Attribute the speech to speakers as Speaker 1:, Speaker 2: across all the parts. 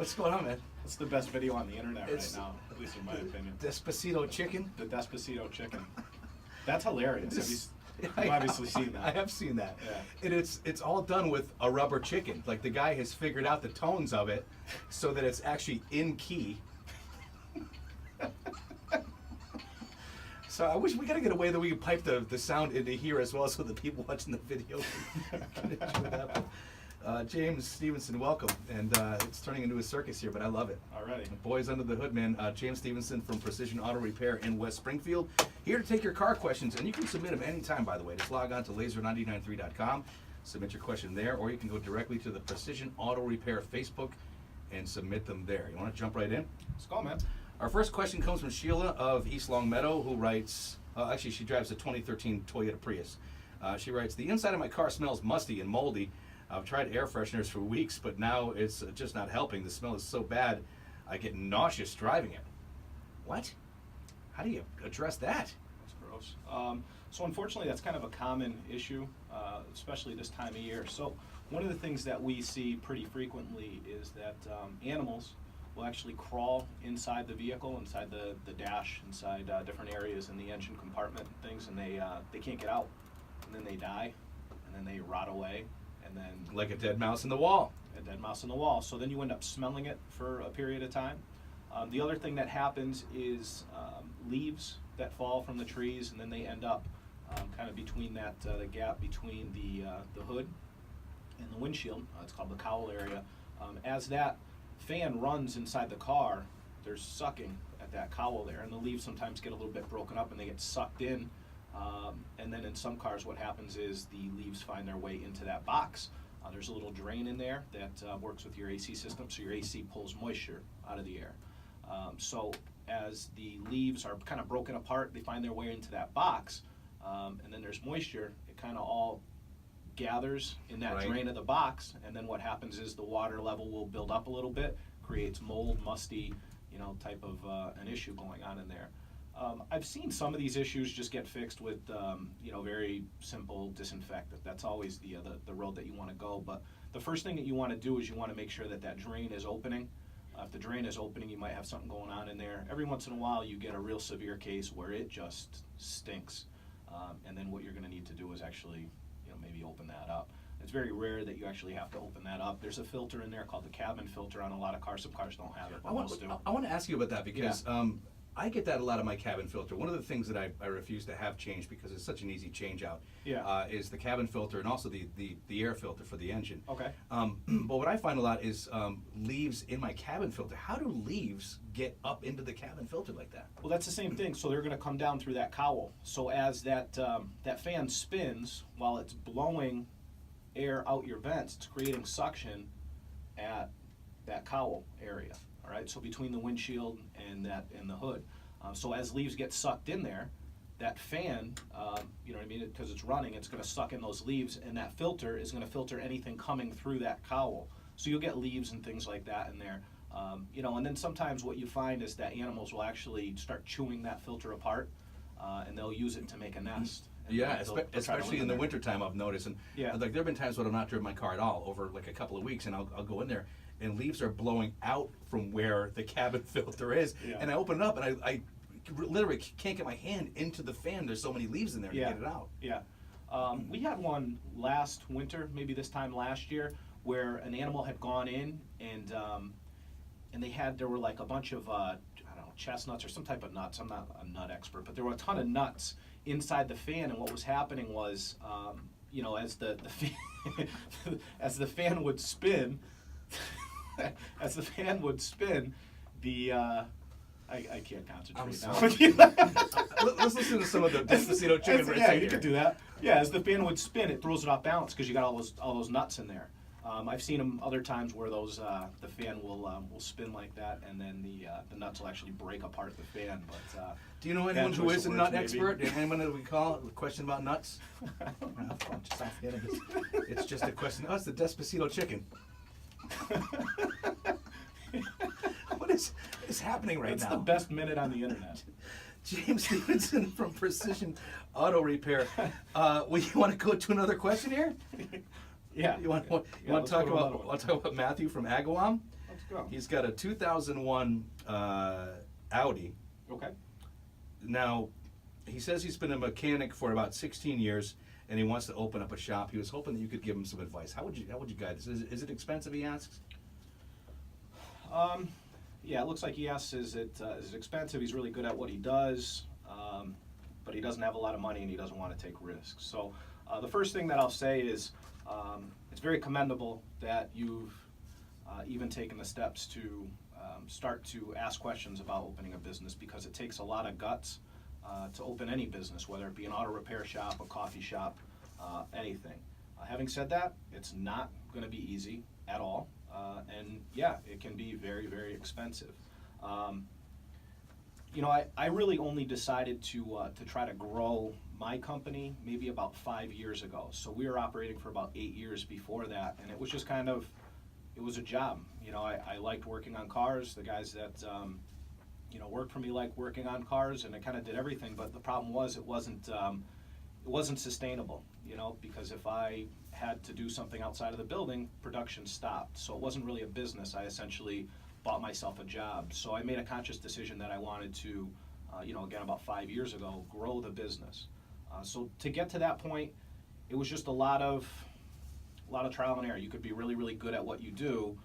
Speaker 1: What's going on, man?
Speaker 2: It's the best video on the internet
Speaker 1: It's-
Speaker 2: right now, at least in my opinion.
Speaker 1: Despacito chicken?
Speaker 2: The Despacito chicken. That's hilarious. You've
Speaker 1: I-
Speaker 2: obviously seen that.
Speaker 1: I have seen that.
Speaker 2: Yeah.
Speaker 1: And it's all done with a rubber chicken. Like the guy has figured out the tones of it so that it's actually in key. So I wish we gotta get a way that we can pipe the sound into here as well, so the people watching the video can enjoy that. James Stevenson, welcome. And it's turning into a circus here, but I love it.
Speaker 2: Alrighty.
Speaker 1: Boys under the hood, man. James Stevenson from Precision Auto Repair in West Springfield. Here to take your car questions, and you can submit them anytime, by the way. Just log on to Lazer99.3.com, submit your question there, or you can go directly to the Precision Auto Repair Facebook and submit them there. You want to jump right in?
Speaker 2: Let's go, man.
Speaker 1: Our first question comes from Sheila of East Longmeadow, who writes, actually she drives a 2013 Toyota Prius. She writes, the inside of my car smells musty and moldy. I've tried air fresheners for weeks, but now it's just not helping. The smell is so bad, I get nauseous driving it. What? How do you address that?
Speaker 2: That's gross. So unfortunately, that's kind of a common issue, especially this time of year. So one of the things that we see pretty frequently is that animals will actually crawl inside the vehicle, inside the dash, inside different areas in the engine compartment and things, and they can't get out. And then they die, and then they rot away, and then
Speaker 1: Like a dead mouse in the wall.
Speaker 2: a dead mouse on the wall. So then you end up smelling it for a period of time. The other thing that happens is leaves that fall from the trees, and then they end up kind of between that the gap between the hood and the windshield. It's called the cowl area. As that fan runs inside the car, there's sucking at that cowl there, and the leaves sometimes get a little bit broken up and they get sucked in. And then in some cars, what happens is the leaves find their way into that box. There's a little drain in there that works with your AC system, so your AC pulls moisture out of the air. So as the leaves are kind of broken apart, they find their way into that box, and then there's moisture. It kind of all gathers in that
Speaker 1: Right.
Speaker 2: drain of the box, and then what happens is the water level will build up a little bit, creates mold, musty, type of an issue going on in there. I've seen some of these issues just get fixed with, very simple disinfectant. That's always the road that you want to go. But the first thing that you want to do is you want to make sure that that drain is opening. If the drain is opening, you might have something going on in there. Every once in a while, you get a real severe case where it just stinks. And then what you're going to need to do is actually, maybe open that up. It's very rare that you actually have to open that up. There's a filter in there called the cabin filter on a lot of cars. Some cars don't have it, but most do.
Speaker 1: I want to ask you about that because I get that a lot of my cabin filter. One of the things that I refuse to have changed because it's such an easy change out is the cabin filter and also the air filter for the engine.
Speaker 2: Okay.
Speaker 1: But what I find a lot is leaves in my cabin filter. How do leaves get up into the cabin filter like that?
Speaker 2: Well, that's the same thing. So they're going to come down through that cowl. So as that fan spins while it's blowing air out your vents, it's creating suction at that cowl area. All right. So between the windshield and the hood. So as leaves get sucked in there, that fan, you know what I mean, because it's running, it's going to suck in those leaves, and that filter is going to filter anything coming through that cowl. So you'll get leaves and things like that in there. And then sometimes what you find is that animals will actually start chewing that filter apart, and they'll use it to make a nest. And
Speaker 1: Yeah,
Speaker 2: they'll try to
Speaker 1: especially
Speaker 2: live
Speaker 1: in the
Speaker 2: there.
Speaker 1: wintertime, I've noticed. And
Speaker 2: Yeah.
Speaker 1: like there have been times when I've not driven my car at all over like a couple of weeks, and I'll go in there, and leaves are blowing out from where the cabin filter is,
Speaker 2: Yeah.
Speaker 1: and I open it up, and I literally can't get my hand into the fan. There's so many leaves in there to get it out.
Speaker 2: Yeah. We had one last winter, maybe this time last year, where an animal had gone in and there were like a bunch of chestnuts or some type of nuts. I'm not a nut expert, but there were a ton of nuts inside the fan, and what was happening was, as the fan, as the fan would spin, the I can't concentrate now.
Speaker 1: Let's listen to some of the Despacito chicken right
Speaker 2: Yeah,
Speaker 1: here.
Speaker 2: you could do that. Yeah, as the fan would spin, it throws it off balance because you got all those nuts in there. I've seen them other times where the fan will spin like that, and then the nuts will actually break apart the fan. But
Speaker 1: Do you know anyone who is a nut expert? Anyone that we call a question about nuts? Just offhand, it's just a question. Oh, it's the Despacito chicken. What is happening right
Speaker 2: That's
Speaker 1: now?
Speaker 2: the best minute on the internet.
Speaker 1: James Stevenson from Precision Auto Repair. You want to go to another question here?
Speaker 2: Yeah.
Speaker 1: You want to
Speaker 2: let's
Speaker 1: talk
Speaker 2: go to another one.
Speaker 1: about Matthew from Agawam?
Speaker 2: Let's go.
Speaker 1: He's got a 2001 Audi.
Speaker 2: Okay.
Speaker 1: Now, he says he's been a mechanic for about 16 years, and he wants to open up a shop. He was hoping that you could give him some advice. How would you guide this? Is it expensive? He asks.
Speaker 2: Yeah, it looks like he asks, is it expensive? He's really good at what he does, but he doesn't have a lot of money and he doesn't want to take risks. So the first thing that I'll say is it's very commendable that you've even taken the steps to start to ask questions about opening a business, because it takes a lot of guts to open any business, whether it be an auto repair shop, a coffee shop, anything. Having said that, it's not going to be easy at all. And yeah, it can be very, very expensive. You know, I really only decided to try to grow my company maybe about 5 years ago. So we were operating for about 8 years before that, and it was just kind of, it was a job. You know, I liked working on cars. The guys that you know, worked for me liked working on cars, and I kind of did everything. But the problem was it wasn't sustainable. You know, because if I had to do something outside of the building, production stopped. So it wasn't really a business. I essentially bought myself a job. So I made a conscious decision that I wanted to, you know, again, about 5 years ago, grow the business. So to get to that point, it was just a lot of trial and error. You could be really, really good at what you do,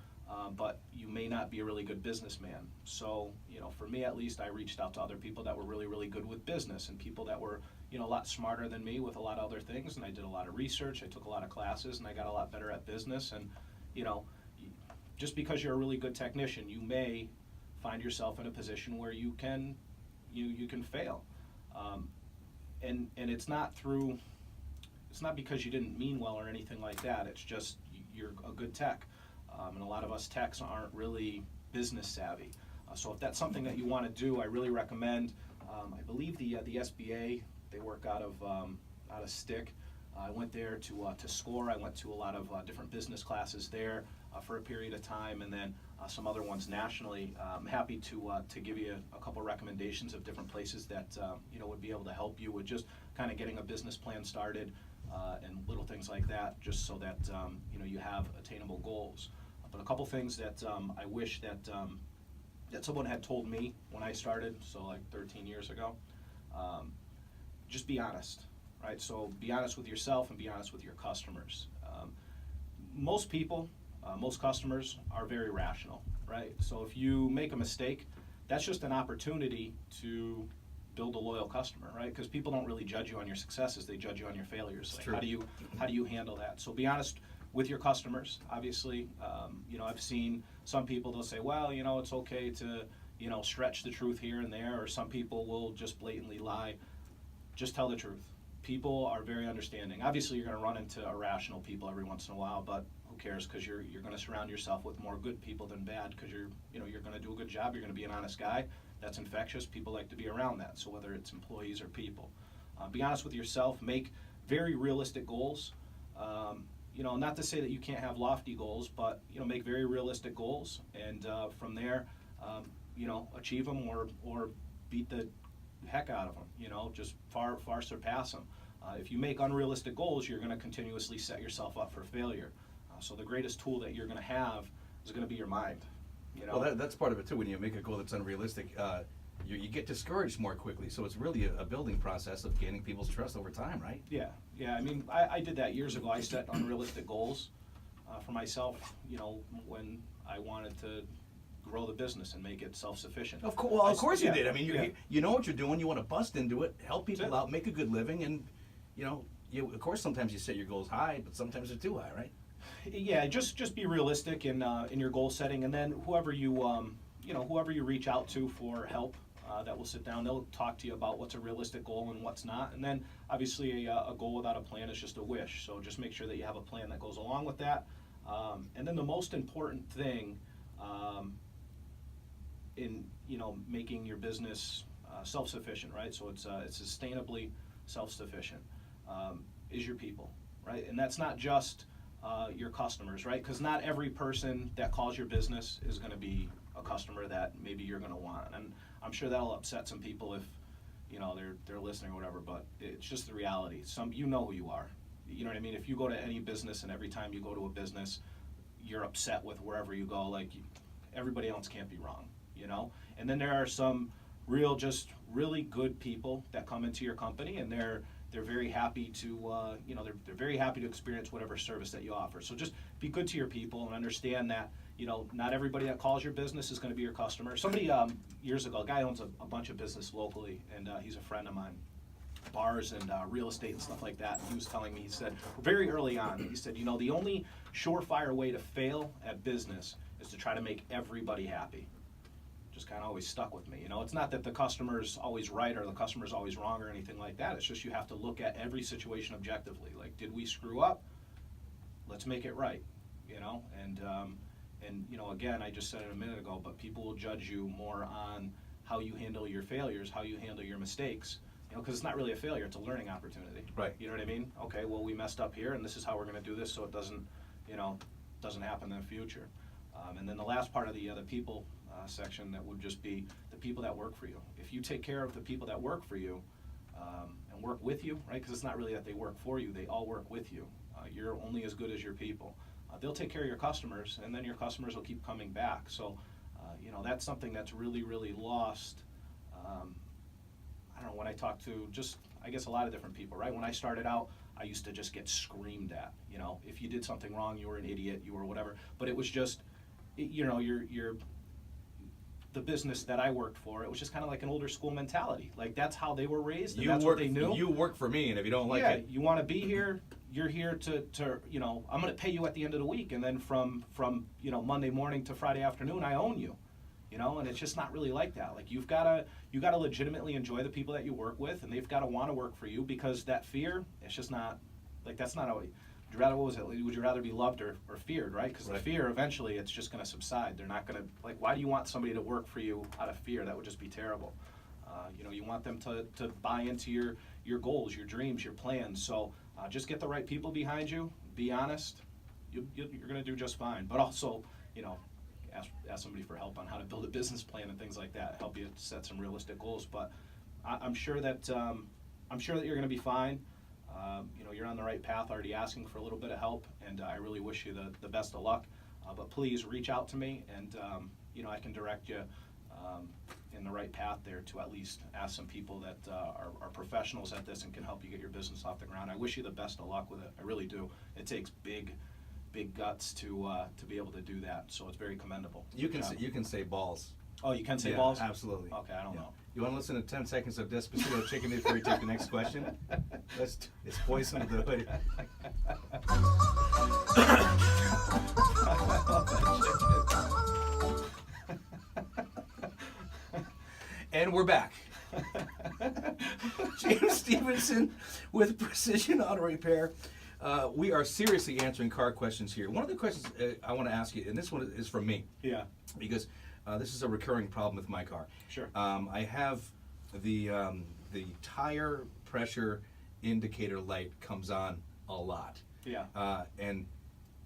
Speaker 2: but you may not be a really good businessman. So, you know, for me at least, I reached out to other people that were really, really good with business, and people that were, you know, a lot smarter than me with a lot of other things. And I did a lot of research, I took a lot of classes, and I got a lot better at business. And, you know, just because you're a really good technician, you may find yourself in a position where you can fail. And it's not because you didn't mean well or anything like that. It's just you're a good tech. And a lot of us techs aren't really business savvy. So if that's something that you want to do, I really recommend, I believe the SBA, they work out of Stick. I went there to SCORE. I went to a lot of different business classes there for a period of time, and then some other ones nationally. I'm happy to give you a couple recommendations of different places that you know, would be able to help you with just kind of getting a business plan started and little things like that, just so that you know, you have attainable goals. But a couple things that I wish that someone had told me when I started, so like 13 years ago. Just be honest, right? So be honest with yourself and be honest with your customers. Most people, most customers are very rational, right? So if you make a mistake, that's just an opportunity to build a loyal customer, right? Because people don't really judge you on your successes; they judge you on your failures. Like, how do you handle that? So be honest with your customers. Obviously, you know, I've seen some people, they'll say, well, you know, it's okay to, you know, stretch the truth here and there, or some people will just blatantly lie. Just tell the truth. People are very understanding. Obviously, you're going to run into irrational people every once in a while, but who cares? Because you're going to surround yourself with more good people than bad. Because you're going to do a good job. You're going to be an honest guy. That's infectious. People like to be around that. So whether it's employees or people, be honest with yourself. Make very realistic goals. You know, not to say that you can't have lofty goals, but, you know, make very realistic goals, and from there, you know, achieve them or beat the heck out of them. You know, just far surpass them. If you make unrealistic goals, you're going to continuously set yourself up for failure. So the greatest tool that you're going to have is going to be your mind. You know?
Speaker 1: Well, that's part of it too. When you make a goal that's unrealistic, you get discouraged more quickly. So it's really a building process of gaining people's trust over time, right?
Speaker 2: Yeah. I mean, I did that years ago. I set unrealistic goals for myself. You know, when I wanted to grow the business and make it self-sufficient.
Speaker 1: Of course you did. I mean, you know what you're doing. You want to bust into it, help people out, make a good living, and you know, of course sometimes you set your goals high, but sometimes they're too high, right?
Speaker 2: Yeah, just be realistic in your goal setting, and then whoever you reach out to for help, that will sit down. They'll talk to you about what's a realistic goal and what's not. And then obviously a goal without a plan is just a wish. So just make sure that you have a plan that goes along with that. And then the most important thing in making your business self-sufficient, right? So it's sustainably self-sufficient, is your people, right? And that's not just your customers, right? Because not every person that calls your business is going to be a customer that maybe you're going to want. And I'm sure that'll upset some people if, you know, they're listening or whatever, but it's just the reality. You know who you are. You know what I mean? If you go to any business and every time you go to a business, you're upset with wherever you go, like, everybody else can't be wrong, you know? And then there are some just really good people that come into your company, and they're very happy to, they're very happy to experience whatever service that you offer. So just be good to your people and understand that, not everybody that calls your business is going to be your customer. Somebody, years ago, a guy owns a bunch of business locally, and he's a friend of mine, bars and real estate and stuff like that. And he was telling me, he said, very early on, he said, the only surefire way to fail at business is to try to make everybody happy. Just kind of always stuck with me. It's not that the customer's always right or the customer's always wrong or anything like that. It's just you have to look at every situation objectively. Like, did we screw up? Let's make it right, And again, I just said it a minute ago, but people will judge you more on how you handle your failures, how you handle your mistakes, because it's not really a failure, it's a learning opportunity.
Speaker 1: Right.
Speaker 2: You know what I mean? Okay, well, we messed up here, and this is how we're going to do this so it doesn't happen in the future. And then the last part of the people section, that would just be the people that work for you. If you take care of the people that work for you and work with you, right? Because it's not really that they work for you, they all work with you. You're only as good as your people. They'll take care of your customers, and then your customers will keep coming back. So, that's something that's really, really lost. I don't know, when I talk to I guess a lot of different people, right? When I started out, I used to just get screamed at. If you did something wrong, you were an idiot, you were whatever. But it was just, you're the business that I worked for, it was just kind of like an older school mentality. Like, that's how they were raised, and that's what they knew.
Speaker 1: You work for me, and if you don't like it,
Speaker 2: you want to be here. You're here to I'm going to pay you at the end of the week, and then from Monday morning to Friday afternoon, I own you. And it's just not really like that. Like, you got to legitimately enjoy the people that you work with, and they've got to want to work for you, because that fear, it's just not, like, that's not how. Would you rather be loved or feared, right? Because the fear, eventually, it's just going to subside. They're not going to, like, why do you want somebody to work for you out of fear? That would just be terrible. You want them to buy into your goals, your dreams, your plans. So just get the right people behind you. Be honest. You're going to do just fine. But also, ask somebody for help on how to build a business plan and things like that. Help you set some realistic goals. But I'm sure that you're going to be fine. You're on the right path, already asking for a little bit of help, and I really wish you the best of luck. But please reach out to me, and I can direct you in the right path there to at least ask some people that are professionals at this and can help you get your business off the ground. I wish you the best of luck with it. I really do. It takes big guts to be able to do that, so it's very commendable.
Speaker 1: You can say balls.
Speaker 2: Oh, you can say
Speaker 1: Yeah,
Speaker 2: balls?
Speaker 1: absolutely.
Speaker 2: Okay, I don't know.
Speaker 1: You want to listen to 10 seconds of Despacito Chicken before we take the next question? It's poison to the hood. And we're back. James Stevenson with Precision Auto Repair. We are seriously answering car questions here. One of the questions I want to ask you, and this one is from me.
Speaker 2: Yeah.
Speaker 1: Because this is a recurring problem with my car.
Speaker 2: Sure.
Speaker 1: I have the tire pressure indicator light comes on a lot.
Speaker 2: Yeah.
Speaker 1: And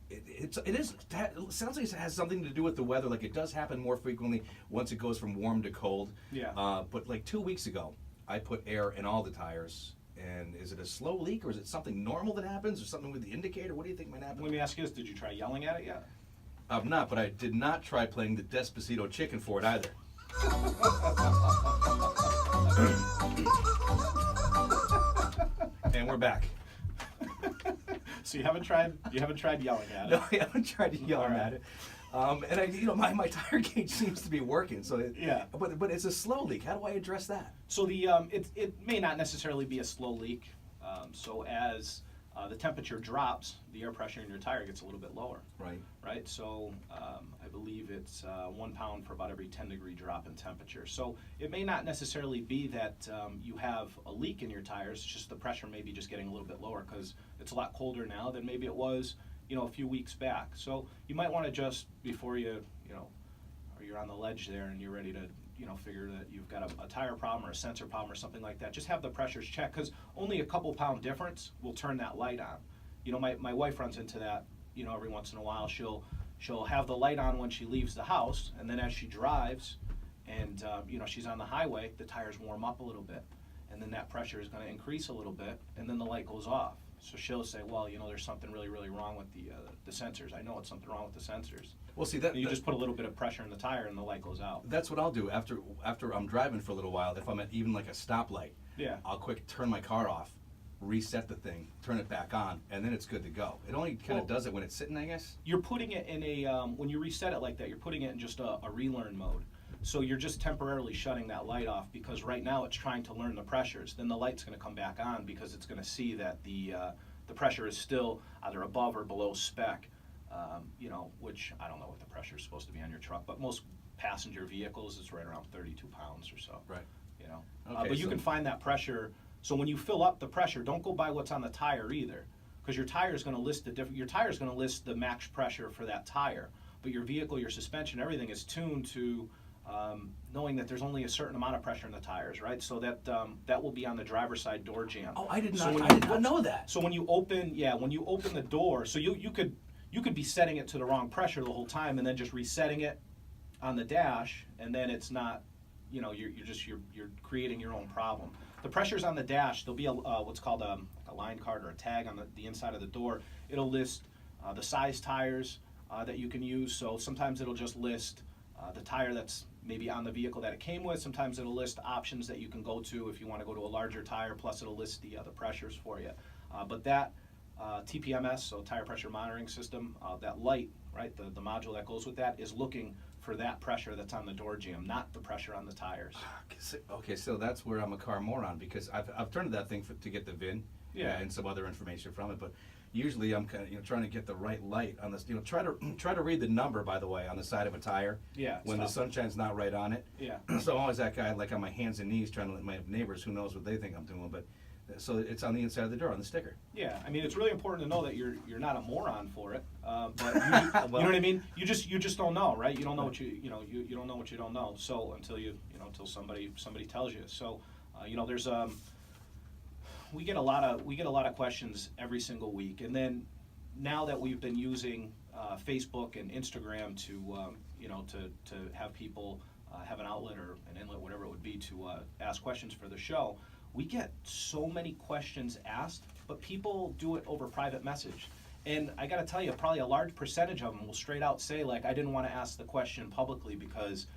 Speaker 1: it sounds like it has something to do with the weather. Like, it does happen more frequently once it goes from warm to cold.
Speaker 2: Yeah.
Speaker 1: But like 2 weeks ago, I put air in all the tires. And is it a slow leak, or is it something normal that happens, or something with the indicator? What do you think might happen?
Speaker 2: Let me ask you this: did you try yelling at it yet?
Speaker 1: I've not, but I did not try playing the Despacito Chicken for it either. And we're back.
Speaker 2: So you haven't tried yelling at it?
Speaker 1: No, I haven't tried yelling at it. And my tire gauge seems to be working. So
Speaker 2: yeah.
Speaker 1: But it's a slow leak. How do I address that?
Speaker 2: So it may not necessarily be a slow leak. So as the temperature drops, the air pressure in your tire gets a little bit lower.
Speaker 1: Right.
Speaker 2: Right. So I believe it's 1 pound for about every 10-degree drop in temperature. So it may not necessarily be that you have a leak in your tires. It's just the pressure may be just getting a little bit lower because it's a lot colder now than maybe it was, a few weeks back. So you might want to just, before or you're on the ledge there and you're ready to, figure that you've got a tire problem or a sensor problem or something like that, just have the pressures checked, because only a couple pound difference will turn that light on. My wife runs into that, every once in a while. She'll have the light on when she leaves the house, and then as she drives and, she's on the highway, the tires warm up a little bit, and then that pressure is going to increase a little bit, and then the light goes off. So she'll say, well, there's something really, really wrong with the sensors. I know it's something wrong with the sensors.
Speaker 1: Well, see
Speaker 2: And you just put a little bit of pressure in the tire and the light goes out.
Speaker 1: that's what I'll do after I'm driving for a little while. If I'm at even like a stoplight,
Speaker 2: Yeah.
Speaker 1: I'll quick turn my car off, reset the thing, turn it back on, and then it's good to go. It only kind of does it when it's sitting, I guess.
Speaker 2: You're putting it in when you reset it like that, you're putting it in just a relearn mode. So you're just temporarily shutting that light off because right now it's trying to learn the pressures. Then the light's going to come back on because it's going to see that the pressure is still either above or below spec. Which I don't know what the pressure is supposed to be on your truck, but most passenger vehicles it's right around 32 pounds or so.
Speaker 1: Right.
Speaker 2: But you can find that pressure. So when you fill up the pressure, don't go by what's on the tire either, because your tire is going to list your tire is going to list the max pressure for that tire. But your vehicle, your suspension, everything is tuned to knowing that there's only a certain amount of pressure in the tires, right? So that will be on the driver's side door jamb.
Speaker 1: Oh, I did
Speaker 2: So
Speaker 1: not know that.
Speaker 2: So when you open the door, so you could be setting it to the wrong pressure the whole time and then just resetting it on the dash, and then it's not, you're creating your own problem. The pressures on the dash, there'll be what's called a line card or a tag on the inside of the door. It'll list the size tires that you can use. So sometimes it'll just list the tire that's maybe on the vehicle that it came with. Sometimes it'll list options that you can go to if you want to go to a larger tire, plus it'll list the pressures for you. But that TPMS, so tire pressure monitoring system, that light, right, the module that goes with that is looking for that pressure that's on the door jamb, not the pressure on the tires.
Speaker 1: Okay, so that's where I'm a car moron, because I've turned to that thing to get the VIN and some other information from it, but usually I'm kind of trying to get the right light on this. Try to read the number, by the way, on the side of a tire.
Speaker 2: Yeah.
Speaker 1: When the sunshine's not right on it.
Speaker 2: Yeah.
Speaker 1: So I'm always that guy, like on my hands and knees, trying to let my neighbors, who knows what they think I'm doing, but so it's on the inside of the door on the sticker.
Speaker 2: Yeah, I mean, it's really important to know that you're not a moron for it, but you know what I mean. You just don't know, right? You don't know what you don't know what you don't know. So until until somebody tells you. So there's we get a lot of questions every single week, and then now that we've been using Facebook and Instagram to have people have an outlet or an inlet, whatever it would be, to ask questions for the show. We get so many questions asked, but people do it over private message. And I gotta tell you, probably a large percentage of them will straight out say, like, I didn't want to ask the question publicly because,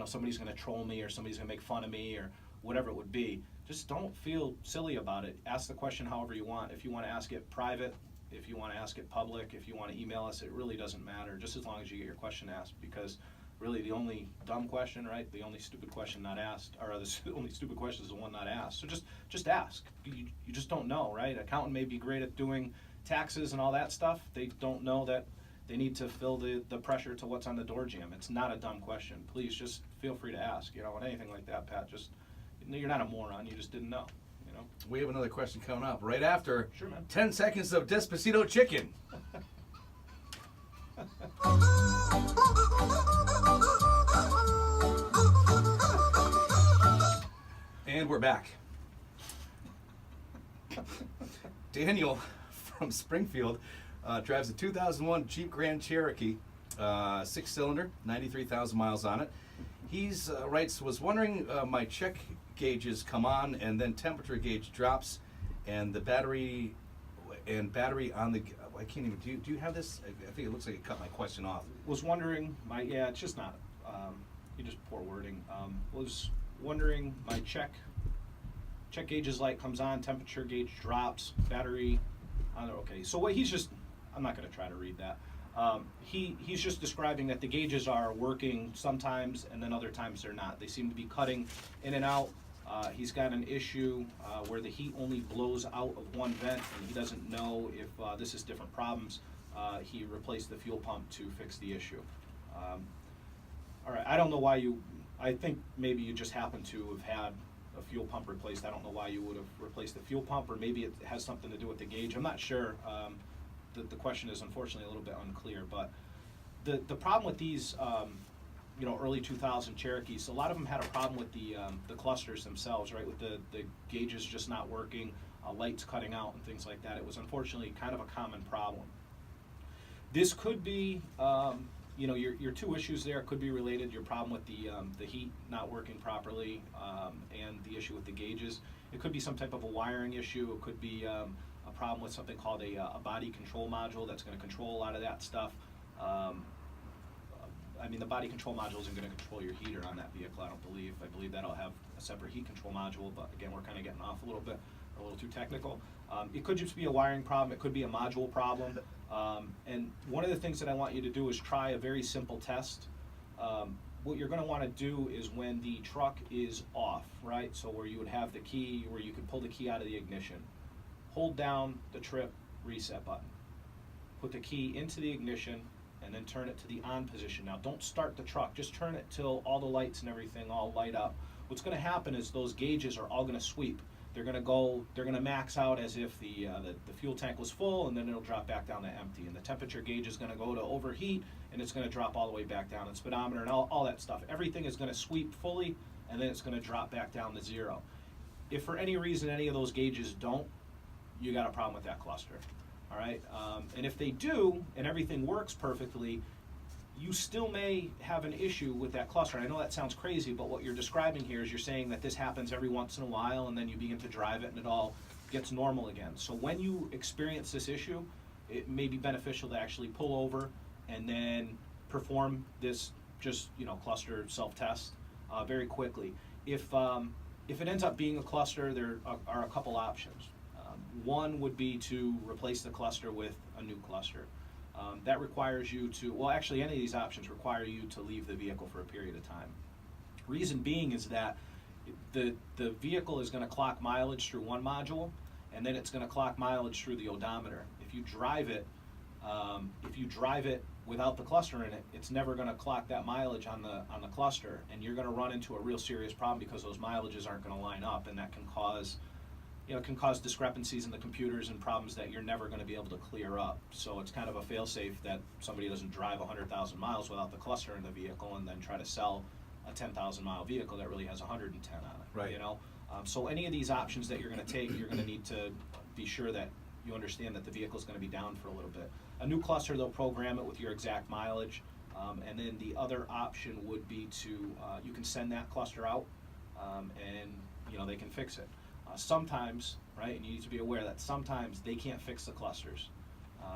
Speaker 2: somebody's gonna troll me or somebody's gonna make fun of me or whatever it would be. Just don't feel silly about it. Ask the question however you want. If you want to ask it private, if you want to ask it public, if you want to email us, it really doesn't matter, just as long as you get your question asked, because really the only dumb question, right, the only stupid question not asked, or the only stupid question is the one not asked. So just ask. You just don't know, right? An accountant may be great at doing taxes and all that stuff. They don't know that they need to fill the pressure to what's on the door jamb. It's not a dumb question. Please just feel free to ask, and anything like that, Pat. Just, you're not a moron. You just didn't know,
Speaker 1: We have another question coming up right after.
Speaker 2: Sure, man.
Speaker 1: 10 seconds of Despacito chicken. And we're back. Daniel from Springfield drives a 2001 Jeep Grand Cherokee, 6-cylinder, 93,000 miles on it. He's writes, was wondering, my check gauges come on and then temperature gauge drops, and the battery on the, I can't even, do you have this? I think it looks like it cut my question off.
Speaker 2: Was wondering, it's just not, you just poor wording. Was wondering, my check gauge's light comes on, temperature gauge drops, battery, okay. So what I'm not going to try to read that. He's just describing that the gauges are working sometimes, and then other times they're not. They seem to be cutting in and out. He's got an issue where the heat only blows out of one vent, and he doesn't know if this is different problems. He replaced the fuel pump to fix the issue. All right, I don't know why I think maybe you just happen to have had a fuel pump replaced. I don't know why you would have replaced the fuel pump, or maybe it has something to do with the gauge. I'm not sure. The question is unfortunately a little bit unclear, but the problem with these early 2000 Cherokees, a lot of them had a problem with the clusters themselves, right, with the gauges just not working, lights cutting out and things like that. It was unfortunately kind of a common problem. This could be your two issues there could be related. Your problem with the heat not working properly, and the issue with the gauges. It could be some type of a wiring issue. It could be a problem with something called a body control module that's going to control a lot of that stuff. I mean, the body control module isn't going to control your heater on that vehicle, I don't believe. I believe that'll have a separate heat control module, but again, we're kind of getting off a little bit, a little too technical. It could just be a wiring problem, it could be a module problem. And one of the things that I want you to do is try a very simple test. What you're going to want to do is when the truck is off, right? So where you would have the key, where you could pull the key out of the ignition, hold down the trip reset button, put the key into the ignition, and then turn it to the on position. Now don't start the truck, just turn it till all the lights and everything all light up. What's going to happen is those gauges are all going to sweep. They're going to max out as if the fuel tank was full, and then it'll drop back down to empty. And the temperature gauge is going to go to overheat, and it's going to drop all the way back down. And speedometer and all that stuff. Everything is going to sweep fully, and then it's going to drop back down to zero. If for any reason any of those gauges don't, you got a problem with that cluster. All right, and if they do, and everything works perfectly, you still may have an issue with that cluster. I know that sounds crazy, but what you're describing here is you're saying that this happens every once in a while, and then you begin to drive it, and it all gets normal again. So when you experience this issue, it may be beneficial to actually pull over and then perform this cluster self-test very quickly. If it ends up being a cluster, there are a couple options. One would be to replace the cluster with a new cluster. That requires you to, well, actually any of these options require you to leave the vehicle for a period of time. Reason being is that the vehicle is going to clock mileage through one module, and then it's going to clock mileage through the odometer. If you drive it without the cluster in it, it's never going to clock that mileage on the cluster, and you're going to run into a real serious problem because those mileages aren't going to line up, and that can cause discrepancies in the computers and problems that you're never going to be able to clear up. So it's kind of a fail-safe that somebody doesn't drive 100,000 miles without the cluster in the vehicle and then try to sell a 10,000 mile vehicle that really has 110 on it.
Speaker 1: Right.
Speaker 2: So any of these options that you're going to take, you're going to need to be sure that you understand that the vehicle is going to be down for a little bit. A new cluster, they'll program it with your exact mileage, and then the other option would be to you can send that cluster out, and they can fix it. Sometimes, right, and you need to be aware that sometimes they can't fix the clusters.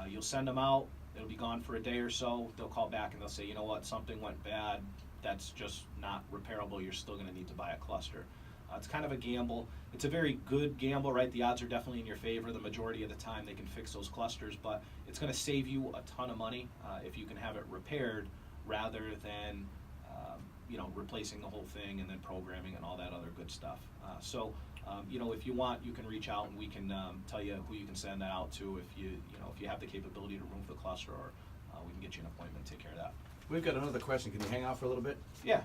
Speaker 2: You'll send them out, it'll be gone for a day or so, they'll call back and they'll say, you know what, something went bad, that's just not repairable, you're still going to need to buy a cluster. It's kind of a gamble. It's a very good gamble, right? The odds are definitely in your favor. The majority of the time they can fix those clusters, but it's going to save you a ton of money if you can have it repaired rather than replacing the whole thing and then programming and all that other good stuff. If you want, you can reach out and we can tell you who you can send that out to if you have the capability to remove the cluster, or we can get you an appointment and take care of that.
Speaker 1: We've got another question. Can you hang out for a little bit?
Speaker 2: Yeah.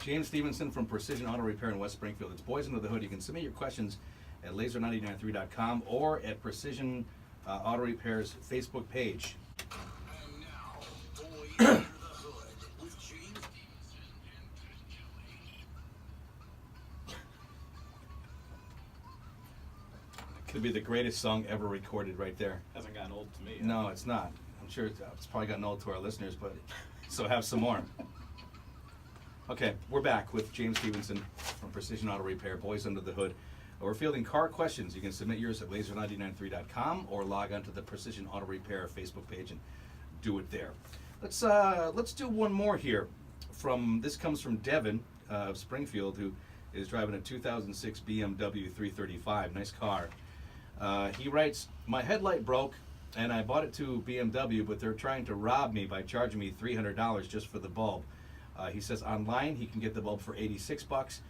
Speaker 1: James Stevenson from Precision Auto Repair in West Springfield. It's Boys Under the Hood. You can submit your questions at lazer99.3.com or at Precision Auto Repair's Facebook page.
Speaker 3: And now, Boys Under the Hood with James Stevenson and Chris
Speaker 1: Could be the greatest song ever recorded right there.
Speaker 2: Hasn't gotten old to me yet.
Speaker 1: No, it's not. I'm sure it's probably gotten old to our listeners, but so have some more. Okay, we're back with James Stevenson from Precision Auto Repair, Boys Under the Hood. We're fielding car questions. You can submit yours at lazer993.com or log on to the Precision Auto Repair Facebook page and do it there. Let's do one more here. This comes from Devin of Springfield, who is driving a 2006 BMW 335. Nice car. He writes, my headlight broke and I bought it to BMW, but they're trying to rob me by charging me $300 just for the bulb. He says online he can get the bulb for $86,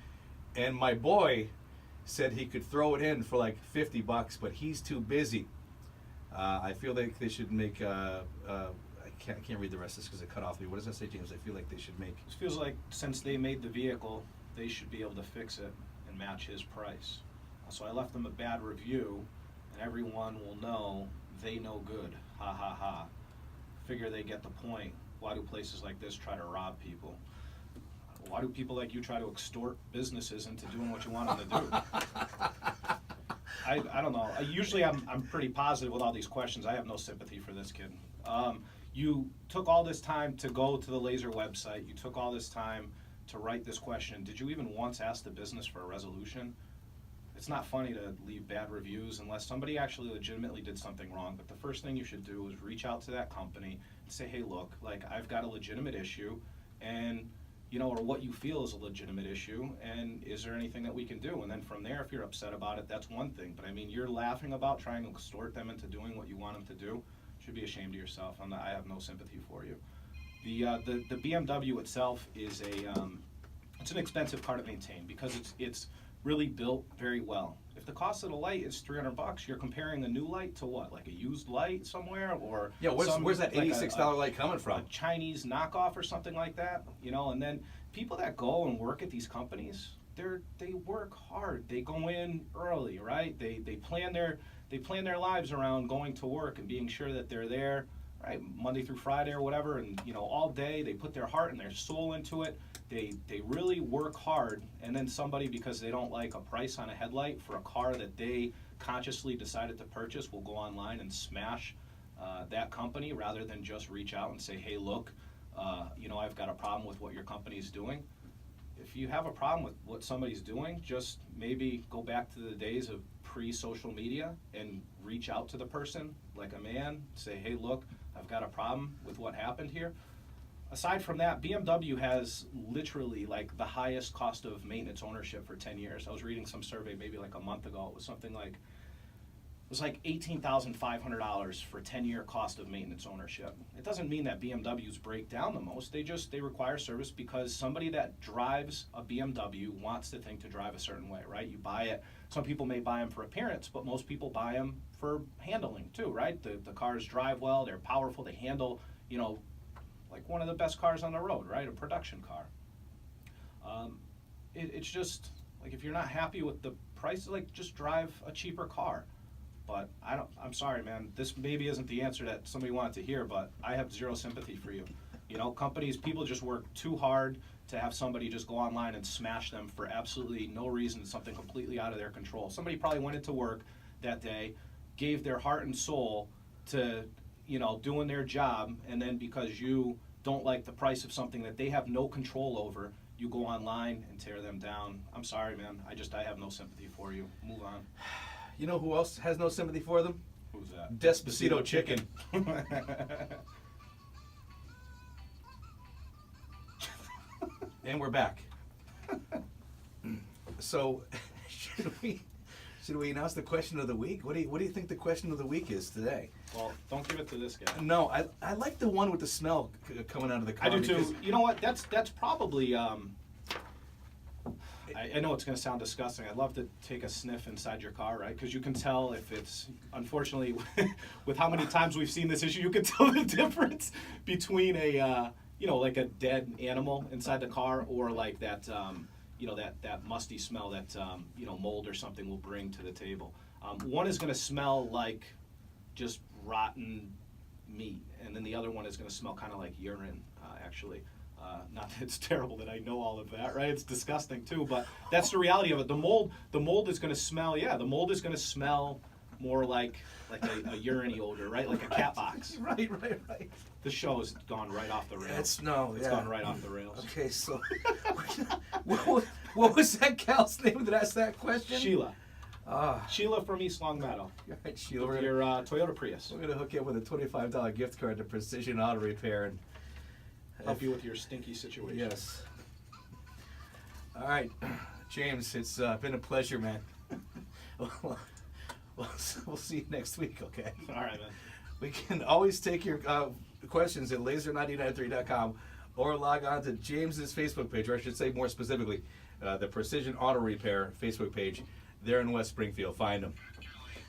Speaker 1: and my boy said he could throw it in for like $50, but he's too busy. I feel like they should make. I can't read the rest of this because it cut off me. What does that say, James? I feel like they should make.
Speaker 2: It feels like since they made the vehicle, they should be able to fix it and match his price. So I left them a bad review, and everyone will know they no good. Ha ha ha. Figure they get the point. Why do places like this try to rob people? Why do people like you try to extort businesses into doing what you want them to do? I don't know. Usually I'm pretty positive with all these questions. I have no sympathy for this kid. You took all this time to go to the Lazer website. You took all this time to write this question. Did you even once ask the business for a resolution? it's not funny to leave bad reviews unless somebody actually legitimately did something wrong. But the first thing you should do is reach out to that company and say, hey, look, like, I've got a legitimate issue, and, you know, or what you feel is a legitimate issue, and is there anything that we can do? And then from there, if you're upset about it, that's one thing. But I mean, you're laughing about trying to extort them into doing what you want them to do. You should be ashamed of yourself. I have no sympathy for you. The BMW itself is it's an expensive car to maintain because it's really built very well. If the cost of the light is $300, you're comparing a new light to what, like a used light somewhere, or
Speaker 1: Yeah, where's that $86 light coming from?
Speaker 2: a Chinese knockoff or something like that, you know? And then people that go and work at these companies, they work hard. They go in early, right? They plan their lives around going to work and being sure that they're there, right, Monday through Friday or whatever, and, you know, all day. They put their heart and their soul into it. They really work hard, and then somebody, because they don't like a price on a headlight for a car that they consciously decided to purchase, will go online and smash that company rather than just reach out and say, hey, look, you know, I've got a problem with what your company's doing. If you have a problem with what somebody's doing, just maybe go back to the days of pre-social media and reach out to the person like a man, say, hey, look, I've got a problem with what happened here. Aside from that, BMW has literally like the highest cost of maintenance ownership for 10 years. I was reading some survey maybe like a month ago. It was something like, it was like $18,500 for 10-year cost of maintenance ownership. It doesn't mean that BMWs break down the most. They require service because somebody that drives a BMW wants the thing to drive a certain way, right? You buy it. Some people may buy them for appearance, but most people buy them for handling too, right? The cars drive well, they're powerful, they handle, you know, like one of the best cars on the road, right? A production car. It's just, like, if you're not happy with the price, like, just drive a cheaper car. But I'm sorry, man, this maybe isn't the answer that somebody wanted to hear, but I have zero sympathy for you. You know, people just work too hard to have somebody just go online and smash them for absolutely no reason, something completely out of their control. Somebody probably went into work that day, gave their heart and soul to, you know, doing their job, and then because you don't like the price of something that they have no control over, you go online and tear them down. I'm sorry, man. I have no sympathy for you. Move on.
Speaker 1: You know who else has no sympathy for them?
Speaker 2: Who's that?
Speaker 1: Despacito Chicken. And we're back. So, should we announce the question of the week? What do you think the question of the week is today?
Speaker 2: Well, don't give it to this guy.
Speaker 1: No, I like the one with the smell coming out of the car.
Speaker 2: I do too. You know what? That's probably. I know it's going to sound disgusting. I'd love to take a sniff inside your car, right? Because you can tell if it's, unfortunately, with how many times we've seen this issue, you can tell the difference between a, you know, like a dead animal inside the car, or like that, you know, that musty smell that, you know, mold or something will bring to the table. One is going to smell like just rotten meat, and then the other one is going to smell kind of like urine, actually. Not that it's terrible that I know all of that, right? It's disgusting too, but that's the reality of it. The mold is going to smell, the mold is going to smell more like a urine odor, right? Like a cat box.
Speaker 1: Right.
Speaker 2: The show has gone right off the rails.
Speaker 1: It's
Speaker 2: gone right off the rails.
Speaker 1: Okay, so what was that gal's name that asked that question?
Speaker 2: Sheila. Sheila from East Long Meadow.
Speaker 1: All right, Sheila.
Speaker 2: With your Toyota Prius.
Speaker 1: We're gonna hook you up with a $25 gift card to Precision Auto Repair and
Speaker 2: help you with your stinky situation.
Speaker 1: Yes. All right, James, it's been a pleasure, man. We'll see you next week, okay?
Speaker 2: All right, man.
Speaker 1: We can always take your questions at lazer99.3.com or log on to James's Facebook page, or I should say more specifically, the Precision Auto Repair Facebook page there in West Springfield. Find them.